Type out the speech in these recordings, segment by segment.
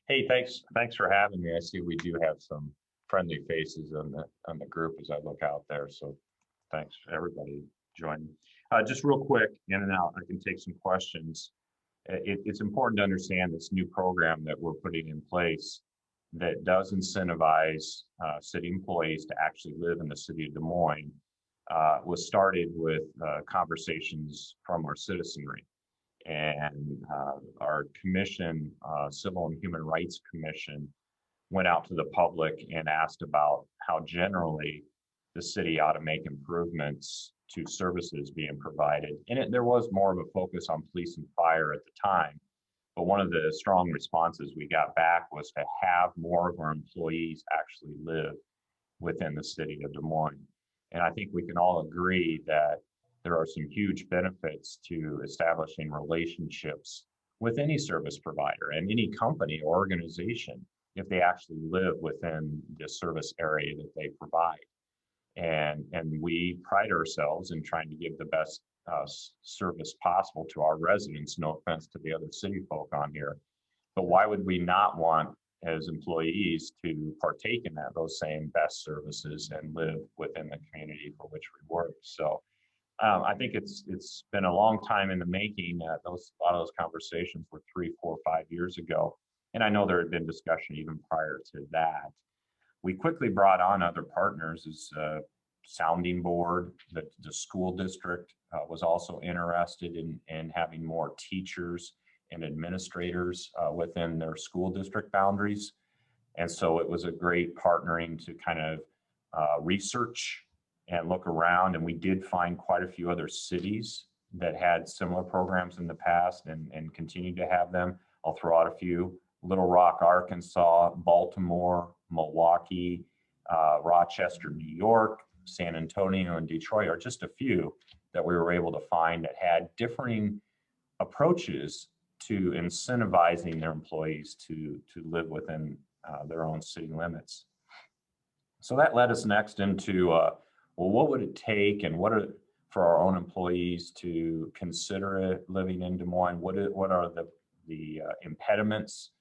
Hey, thanks for having me. I see we do have some friendly faces on the group as I look out there. So thanks for everybody joining. Just real quick, in and out, I can take some questions. It's important to understand this new program that we're putting in place that does incentivize city employees to actually live in the city of Des Moines. Was started with conversations from our citizenry and our commission, Civil and Human Rights Commission, went out to the public and asked about how generally the city ought to make improvements to services being provided. And there was more of a focus on police and fire at the time. But one of the strong responses we got back was to have more of our employees actually live within the city of Des Moines. And I think we can all agree that there are some huge benefits to establishing relationships with any service provider and any company or organization if they actually live within the service area that they provide. And we pride ourselves in trying to give the best service possible to our residents. No offense to the other city folk on here, but why would we not want as employees to partake in those same best services and live within the community for which we work? So I think it's been a long time in the making. A lot of those conversations were 3, 4, 5 years ago, and I know there had been discussion even prior to that. We quickly brought on other partners as sounding board. The school district was also interested in having more teachers and administrators within their school district boundaries. And so it was a great partnering to kind of research and look around. And we did find quite a few other cities that had similar programs in the past and continue to have them. I'll throw out a few: Little Rock, Arkansas, Baltimore, Milwaukee, Rochester, New York, San Antonio, and Detroit are just a few that we were able to find that had differing approaches to incentivizing their employees to live within their own city limits. So that led us next into, well, what would it take and for our own employees to consider living in Des Moines? What are the impediments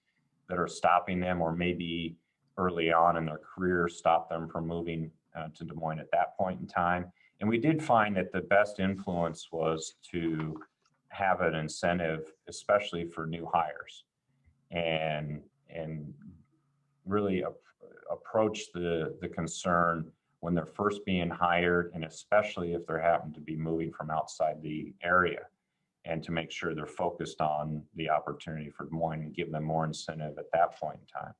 that are stopping them, or maybe early on in their career stop them from moving to Des Moines at that point in time? And we did find that the best influence was to have an incentive, especially for new hires, and really approach the concern when they're first being hired, and especially if they happen to be moving from outside the area, and to make sure they're focused on the opportunity for Des Moines and give them more incentive at that point in time.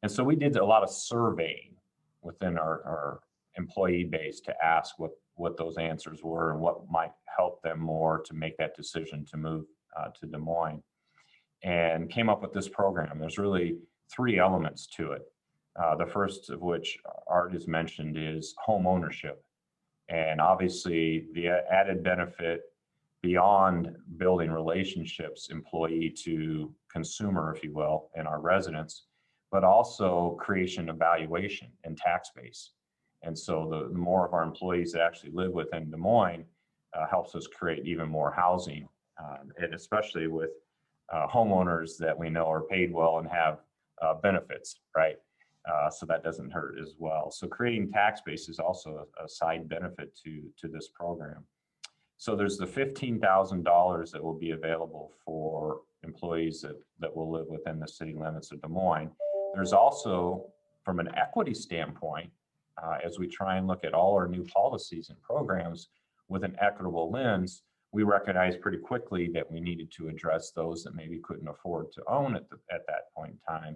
And so we did a lot of surveying within our employee base to ask what those answers were and what might help them more to make that decision to move to Des Moines, and came up with this program. There's really 3 elements to it. The first of which Art has mentioned is home ownership. And obviously the added benefit beyond building relationships, employee to consumer, if you will, in our residents, but also creation of valuation and tax base. And so the more of our employees that actually live within Des Moines helps us create even more housing, and especially with homeowners that we know are paid well and have benefits, right? So that doesn't hurt as well. So creating tax base is also a side benefit to this program. So there's the $15,000 that will be available for employees that will live within the city limits of Des Moines. There's also, from an equity standpoint, as we try and look at all our new policies and programs with an equitable lens, we recognized pretty quickly that we needed to address those that maybe couldn't afford to own at that point in time,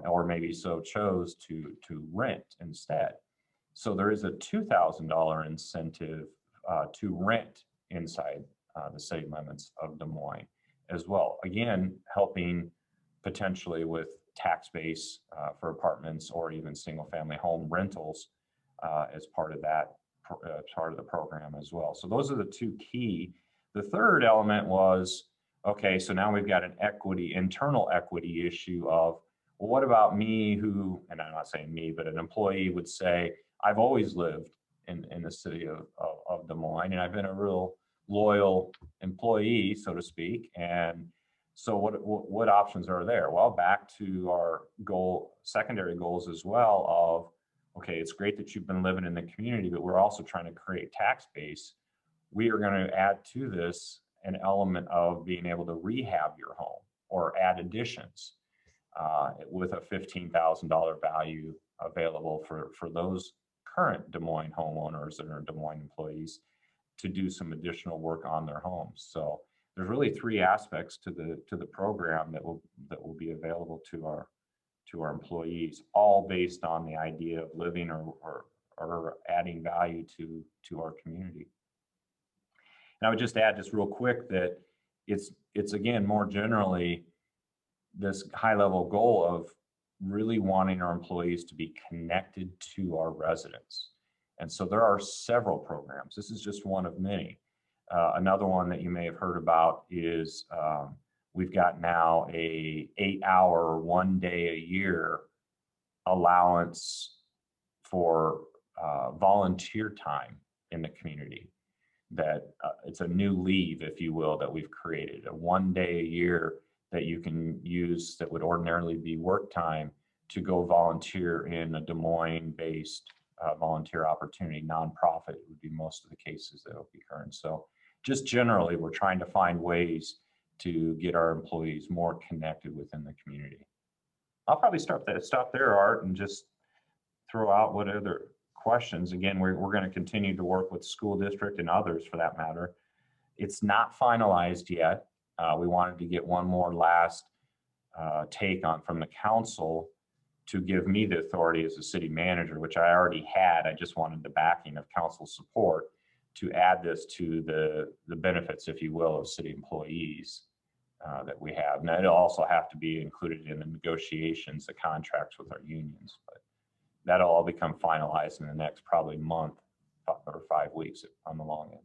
or maybe so chose to rent instead. So there is a $2,000 incentive to rent inside the city limits of Des Moines as well. Again, helping potentially with tax base for apartments or even single family home rentals as part of that, part of the program as well. So those are the 2 key. The third element was, okay, so now we've got an internal equity issue of, well, what about me who, and I'm not saying me, but an employee would say, I've always lived in the city of Des Moines, and I've been a real loyal employee, so to speak, and So what options are there? Well, back to our secondary goals as well of, okay, it's great that you've been living in the community, but we're also trying to create tax base. We are going to add to this an element of being able to rehab your home or add additions with a $15,000 value available for those current Des Moines homeowners that are Des Moines employees to do some additional work on their homes. So there's really three aspects to the program that will be available to our employees, all based on the idea of living or adding value to our community. And I would just add just real quick that it's again more generally this high level goal of really wanting our employees to be connected to our residents. And so there are several programs. This is just one of many. Another one that you may have heard about is we've got now a 8-hour, 1 day a year allowance for volunteer time in the community. That it's a new leave, if you will, that we've created, a 1 day a year that you can use that would ordinarily be work time to go volunteer in a Des Moines-based volunteer opportunity. Nonprofit would be most of the cases that will be current. So just generally, we're trying to find ways to get our employees more connected within the community. I'll probably stop there, Art, and just throw out what other questions. Again, we're going to continue to work with the school district and others for that matter. It's not finalized yet. We wanted to get one more last take on from the council to give me the authority as a city manager, which I already had. I just wanted the backing of council support to add this to the benefits, if you will, of city employees that we have. Now, it'll also have to be included in the negotiations, the contracts with our unions, but that'll all become finalized in the next probably month or 5 weeks on the long end.